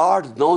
8, 9,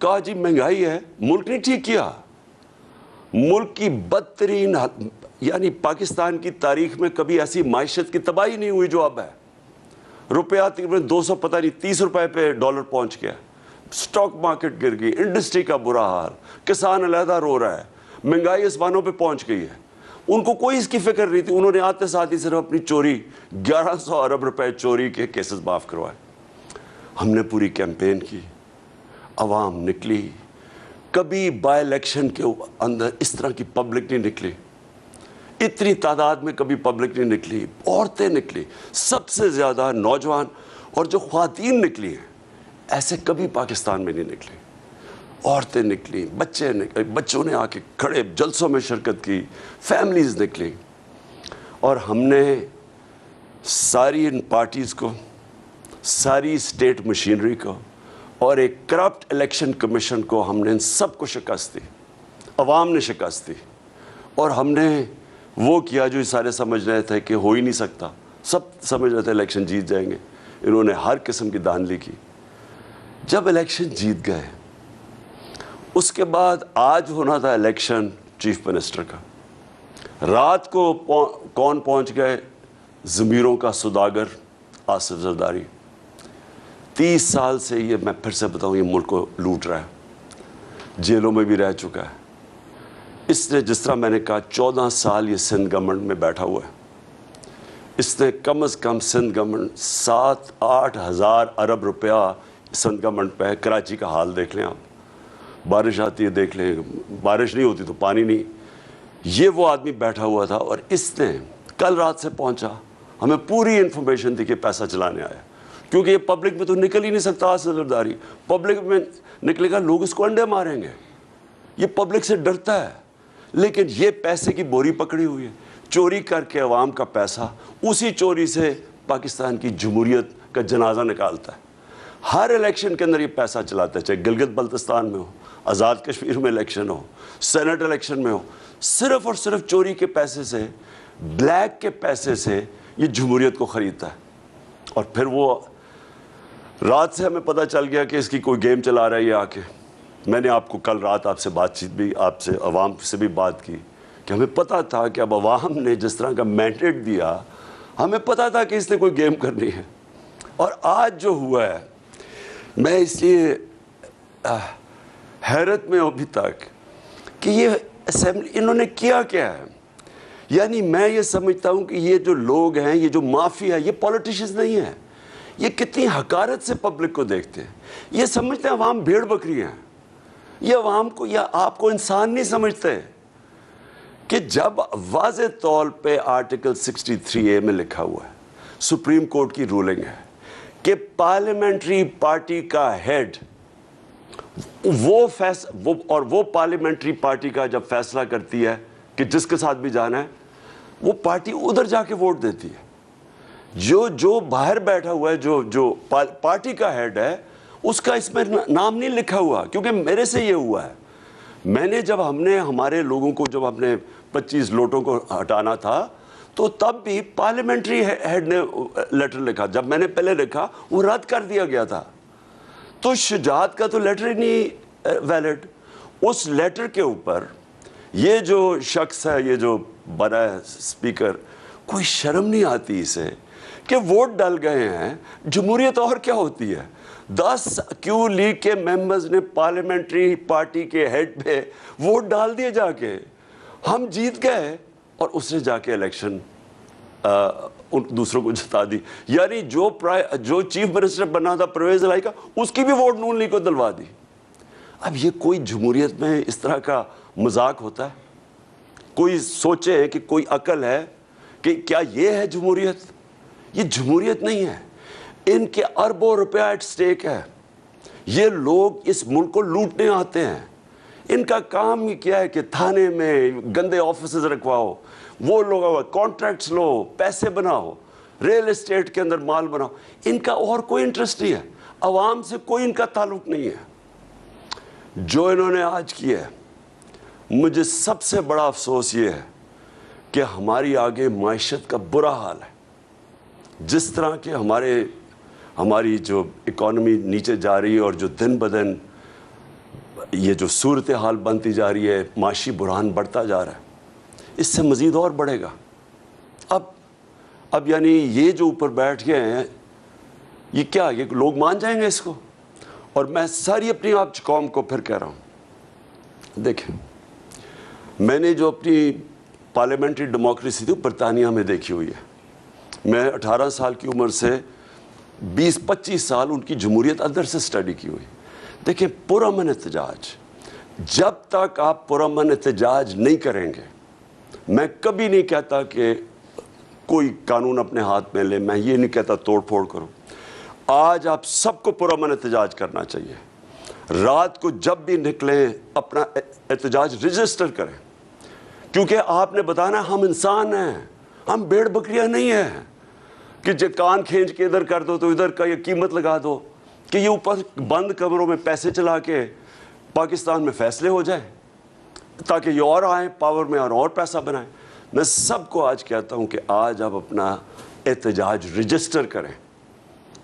کہا جی مہنگائی ہے, ملک نے ٹھیک کیا. ملک کی بدترین, یعنی پاکستان کی تاریخ میں کبھی ایسی معیشت کی تباہی نہیں ہوئی جو اب ہے. روپیہ تقریباً 200 پتہ نہیں 30 روپے پہ ڈالر پہنچ گیا. سٹاک مارکیٹ گر گئی, انڈسٹری کا برا حال, کسان علیحدہ رو رہا ہے, مہنگائی آسمانوں پہ پہنچ گئی ہے. ان کو کوئی اس کی فکر نہیں تھی. انہوں نے آتے ساتھ ہی صرف اپنی چوری 1100 ارب روپے چوری کے کیسز معاف کروائے. ہم نے پوری کیمپین کی, عوام نکلی. کبھی بائی الیکشن کے اندر اس طرح کی پبلک نہیں نکلی, اتنی تعداد میں کبھی پبلک نہیں نکلی. عورتیں نکلی, سب سے زیادہ نوجوان اور جو خواتین نکلی ہیں ایسے کبھی پاکستان میں نہیں نکلی. عورتیں نکلی, بچے نکلے, بچوں نے آ کے کھڑے جلسوں میں شرکت کی, فیملیز نکلی. اور ہم نے ساری ان پارٹیز کو, ساری اسٹیٹ مشینری کو اور ایک کرپٹ الیکشن کمیشن کو, ہم نے ان سب کو شکست دی. عوام نے شکست دی. اور ہم نے وہ کیا جو سارے سمجھ رہے تھے کہ ہو ہی نہیں سکتا. سب سمجھ رہے تھے الیکشن جیت جائیں گے. انہوں نے ہر قسم کی دھاندلی کی. جب الیکشن جیت گئے, اس کے بعد آج ہونا تھا الیکشن چیف منسٹر کا. رات کو کون پہنچ گئے؟ ضمیروں کا سوداگر آصف زرداری. 30 سال سے یہ, میں پھر سے بتاؤں, یہ ملک کو لوٹ رہا ہے, جیلوں میں بھی رہ چکا ہے. اس نے, جس طرح میں نے کہا, 14 سال یہ سندھ گورنمنٹ میں بیٹھا ہوا ہے. اس نے کم از کم سندھ گورنمنٹ 7-8 ہزار ارب روپیہ سندھ گورنمنٹ پہ ہے. کراچی کا حال دیکھ لیں آپ, بارش آتی ہے دیکھ لیں, بارش نہیں ہوتی تو پانی نہیں. یہ وہ آدمی بیٹھا ہوا تھا. اور اس نے کل رات سے پہنچا, ہمیں پوری انفارمیشن تھی کہ پیسہ چلانے آیا, کیونکہ یہ پبلک میں تو نکل ہی نہیں سکتا. آصف زرداری پبلک میں نکلے گا, لوگ اس کو انڈے ماریں گے. یہ پبلک سے ڈرتا ہے. لیکن یہ پیسے کی بوری پکڑی ہوئی ہے, چوری کر کے عوام کا پیسہ, اسی چوری سے پاکستان کی جمہوریت کا جنازہ نکالتا ہے. ہر الیکشن کے اندر یہ پیسہ چلاتا ہے, چاہے گلگت بلتستان میں ہو, آزاد کشمیر میں الیکشن ہو, سینٹ الیکشن میں ہو. صرف اور صرف چوری کے پیسے سے, بلیک کے پیسے سے یہ جمہوریت کو خریدتا ہے. اور پھر وہ رات سے ہمیں پتہ چل گیا کہ اس کی کوئی گیم چلا رہا ہے یہ آ کے. میں نے آپ کو کل رات آپ سے بات چیت بھی, آپ سے عوام سے بھی بات کی کہ ہمیں پتہ تھا کہ اب عوام نے جس طرح کا مینڈیٹ دیا, ہمیں پتہ تھا کہ اس نے کوئی گیم کرنی ہے. اور آج جو ہوا ہے, میں اس لیے حیرت میں ہوں ابھی تک کہ یہ اسمبلی انہوں نے کیا کیا ہے. یعنی میں یہ سمجھتا ہوں کہ یہ جو لوگ ہیں, یہ جو مافیا ہے, یہ پولیٹیشنز نہیں ہیں. یہ کتنی حقارت سے پبلک کو دیکھتے ہیں. یہ سمجھتے ہیں عوام بھیڑ بکری ہیں. یہ عوام کو یا آپ کو انسان نہیں سمجھتے کہ جب واضح طور پہ آرٹیکل 63A میں لکھا ہوا ہے, سپریم کورٹ کی رولنگ ہے کہ پارلیمنٹری پارٹی کا ہیڈ وہ پارلیمنٹری پارٹی کا جب فیصلہ کرتی ہے کہ جس کے ساتھ بھی جانا ہے, وہ پارٹی ادھر جا کے ووٹ دیتی ہے. جو باہر بیٹھا ہوا ہے, جو پارٹی کا ہیڈ ہے, اس کا اس میں نام نہیں لکھا ہوا. کیونکہ میرے سے یہ ہوا ہے, میں نے جب ہم نے ہمارے لوگوں کو جب اپنے 25 لوٹوں کو ہٹانا تھا تو تب بھی پارلیمنٹری ہیڈ نے لیٹر لکھا. جب میں نے پہلے لکھا وہ رد کر دیا گیا تھا. تو شجاعت کا تو لیٹر ہی نہیں ویلڈ. اس لیٹر کے اوپر یہ جو شخص ہے, یہ جو بنا ہے اسپیکر, کوئی شرم نہیں آتی اسے کہ ووٹ ڈال گئے ہیں. جمہوریت اور کیا ہوتی ہے؟ 10 کیو لیگ کے ممبرز نے پارلیمنٹری پارٹی کے ہیڈ پہ ووٹ ڈال دیے جا کے, ہم جیت گئے, اور اس نے جا کے الیکشن دوسروں کو جتا دی. یعنی جو چیف منسٹر بنا تھا پرویز الہی کا, اس کی بھی ووٹ نون لیگ کو دلوا دی. اب یہ کوئی جمہوریت میں اس طرح کا مذاق ہوتا ہے؟ کوئی سوچے کہ کوئی عقل ہے کہ کیا یہ ہے جمہوریت؟ یہ جمہوریت نہیں ہے. ان کے اربوں روپیہ ایٹ سٹیک ہے. یہ لوگ اس ملک کو لوٹنے آتے ہیں. ان کا کام ہی کیا ہے کہ تھانے میں گندے آفیسز رکھواؤ, وہ لوگ کانٹریکٹس لو, پیسے بناؤ, ریل اسٹیٹ کے اندر مال بناؤ. ان کا اور کوئی انٹرسٹ نہیں ہے. عوام سے کوئی ان کا تعلق نہیں ہے. جو انہوں نے آج کیا ہے, مجھے سب سے بڑا افسوس یہ ہے کہ ہماری آگے معیشت کا برا حال ہے. جس طرح کہ ہماری جو اکانومی نیچے جا رہی ہے, اور جو دن بدن یہ جو صورتحال بنتی جا رہی ہے، معاشی بحران بڑھتا جا رہا ہے، اس سے مزید اور بڑھے گا۔ اب یعنی یہ جو اوپر بیٹھ گئے ہیں، یہ کیا، یہ لوگ مان جائیں گے اس کو؟ اور میں ساری اپنی آپ قوم کو پھر کہہ رہا ہوں، دیکھیں میں نے جو اپنی پارلیمنٹری ڈیموکریسی تھی برطانیہ میں دیکھی ہوئی ہے۔ میں 18 سال کی عمر سے 20-25 سال ان کی جمہوریت اندر سے سٹڈی کی ہوئی۔ دیکھیں پرامن احتجاج، جب تک آپ پرامن احتجاج نہیں کریں گے، میں کبھی نہیں کہتا کہ کوئی قانون اپنے ہاتھ میں لے، میں یہ نہیں کہتا توڑ پھوڑ کرو۔ آج آپ سب کو پرامن احتجاج کرنا چاہیے۔ رات کو جب بھی نکلیں اپنا احتجاج رجسٹر کریں، کیونکہ آپ نے بتانا ہم انسان ہیں، ہم بھیڑ بکریاں نہیں ہیں کہ جو کان کھینچ کے ادھر کر دو تو ادھر کا یہ قیمت لگا دو کہ یہ اوپر بند کمروں میں پیسے چلا کے پاکستان میں فیصلے ہو جائیں تاکہ یہ اور آئیں پاور میں اور پیسہ بنائیں۔ میں سب کو آج کہتا ہوں کہ آج آپ اپنا احتجاج رجسٹر کریں،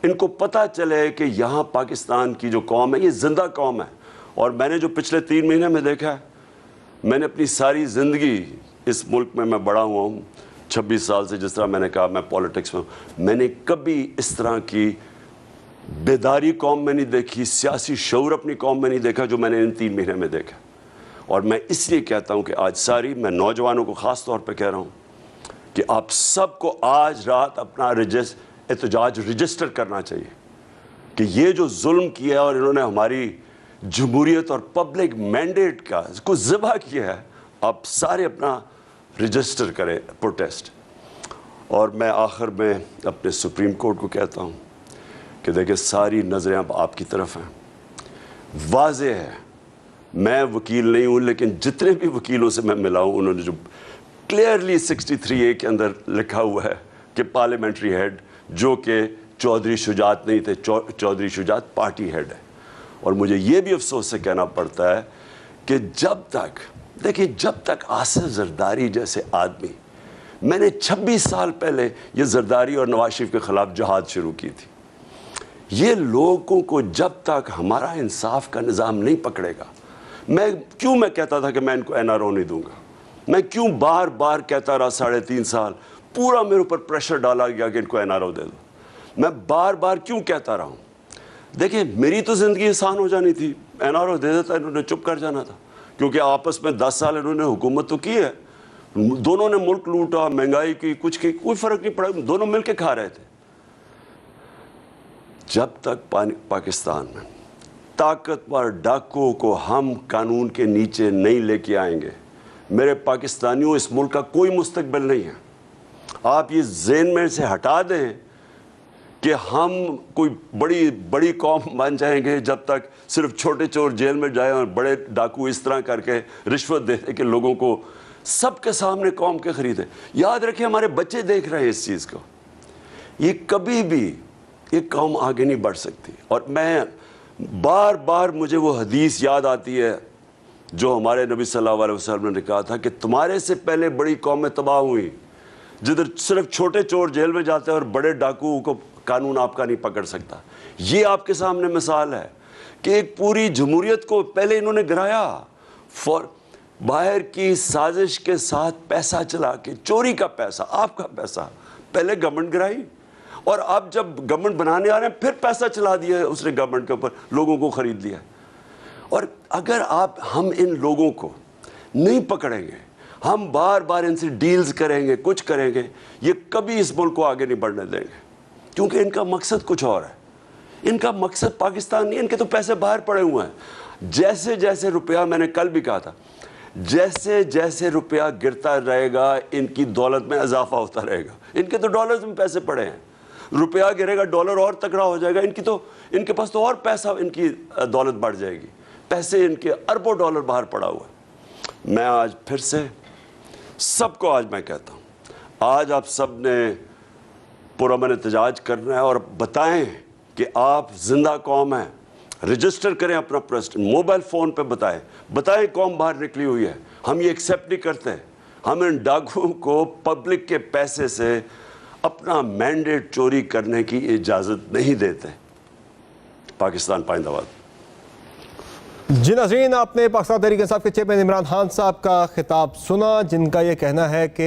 ان کو پتہ چلے کہ یہاں پاکستان کی جو قوم ہے یہ زندہ قوم ہے۔ اور میں نے جو پچھلے 3 مہینے میں دیکھا ہے، میں نے اپنی ساری زندگی اس ملک میں بڑا ہوا ہوں 26 سال سے، جس طرح میں نے کہا میں پولیٹکس میں ہوں، میں نے کبھی اس طرح کی بیداری قوم میں نہیں دیکھی، سیاسی شعور اپنی قوم میں نہیں دیکھا جو میں نے ان 3 مہینے میں دیکھا۔ اور میں اس لیے کہتا ہوں کہ آج میں نوجوانوں کو خاص طور پہ کہہ رہا ہوں کہ آپ سب کو آج رات اپنا احتجاج رجسٹر کرنا چاہیے کہ یہ جو ظلم کیا اور انہوں نے ہماری جمہوریت اور پبلک مینڈیٹ کا اس کو ذبح کیا ہے، آپ سارے اپنا رجسٹر کریں پروٹیسٹ۔ اور میں آخر میں اپنے سپریم کورٹ کو کہتا ہوں کہ دیکھیں ساری نظریں اب آپ کی طرف ہیں۔ واضح ہے، میں وکیل نہیں ہوں لیکن جتنے بھی وکیلوں سے میں ملا ہوں انہوں نے جو کلیئرلی 63A کے اندر لکھا ہوا ہے کہ پارلیمنٹری ہیڈ جو کہ چودھری شجاعت نہیں تھے، چودھری شجاعت پارٹی ہیڈ ہے۔ اور مجھے یہ بھی افسوس سے کہنا پڑتا ہے کہ جب تک دیکھیں جب تک آصف زرداری جیسے آدمی، میں نے 26 سال پہلے یہ زرداری اور نواز شریف کے خلاف جہاد شروع کی تھی، یہ لوگوں کو جب تک ہمارا انصاف کا نظام نہیں پکڑے گا، میں کہتا تھا کہ میں ان کو NRO نہیں دوں گا، میں کیوں بار بار کہتا رہا 3.5 سال، پورا میرے اوپر پریشر ڈالا گیا کہ ان کو NRO دے دو، میں بار بار کیوں کہتا رہا ہوں؟ دیکھیں میری تو زندگی آسان ہو جانی تھی، NRO دے دیتا، انہوں نے چپ کر جانا تھا، کیونکہ آپس میں 10 سال انہوں نے حکومت تو کی ہے، دونوں نے ملک لوٹا، مہنگائی کی، کچھ کی، کوئی فرق نہیں پڑا، دونوں مل کے کھا رہے تھے۔ جب تک پاکستان میں طاقتور ڈاکوؤں کو ہم قانون کے نیچے نہیں لے کے آئیں گے، میرے پاکستانیوں اس ملک کا کوئی مستقبل نہیں ہے۔ آپ یہ ذہن میں سے ہٹا دیں کہ ہم کوئی بڑی قوم بن جائیں گے جب تک صرف چھوٹے چور جیل میں جائیں اور بڑے ڈاکو اس طرح کر کے رشوت دے کہ لوگوں کو سب کے سامنے قوم کے خریدیں۔ یاد رکھیں ہمارے بچے دیکھ رہے ہیں اس چیز کو، یہ کبھی بھی یہ قوم آگے نہیں بڑھ سکتی۔ اور میں بار بار مجھے وہ حدیث یاد آتی ہے جو ہمارے نبی صلی اللہ علیہ وسلم نے کہا تھا کہ تمہارے سے پہلے بڑی قومیں تباہ ہوئیں جدھر صرف چھوٹے چور جیل میں جاتے ہیں اور بڑے ڈاکو کو قانون آپ کا نہیں پکڑ سکتا۔ یہ آپ کے سامنے مثال ہے کہ ایک پوری جمہوریت کو پہلے انہوں نے گرایا، باہر کی سازش کے ساتھ پیسہ چلا کے، چوری کا پیسہ، آپ کا پیسہ، پہلے گورنمنٹ گرائی، اور اب جب گورنمنٹ بنانے آ رہے ہیں پھر پیسہ چلا دیا ہے اس نے گورنمنٹ کے اوپر، لوگوں کو خرید لیا۔ اور اگر ہم ان لوگوں کو نہیں پکڑیں گے، ہم بار بار ان سے ڈیلز کریں گے، کچھ کریں گے، یہ کبھی اس ملک کو آگے نہیں بڑھنے دیں گے، کیونکہ ان کا مقصد کچھ اور ہے۔ ان کا مقصد پاکستان نہیں، ان کے تو پیسے باہر پڑے ہوئے ہیں۔ جیسے جیسے روپیہ، میں نے کل بھی کہا تھا، جیسے جیسے روپیہ گرتا رہے گا ان کی دولت میں اضافہ ہوتا رہے گا۔ ان کے تو ڈالرز میں پیسے پڑے ہیں، روپیہ گرے گا ڈالر اور تکڑا ہو جائے گا، ان کے پاس تو اور پیسہ، ان کی دولت بڑھ جائے گی، پیسے ان کے اربوں ڈالر باہر پڑا ہوا ہے۔ میں آج پھر سے سب کو آج میں کہتا ہوں، آج آپ سب نے پرامن احتجاج کرنا ہے اور بتائیں کہ آپ زندہ قوم ہیں، رجسٹر کریں اپنا پریسیڈنٹ، موبائل فون پہ بتائیں قوم باہر نکلی ہوئی ہے، ہم یہ ایکسیپٹ نہیں کرتے، ہم ان ڈاکوؤں کو پبلک کے پیسے سے اپنا مینڈیٹ چوری کرنے کی اجازت نہیں دیتے۔ پاکستان پائندہ باد۔ جی ناظرین، آپ نے پاکستان تحریک انصاف کے چیئرمین عمران خان صاحب کا خطاب سنا، جن کا یہ کہنا ہے کہ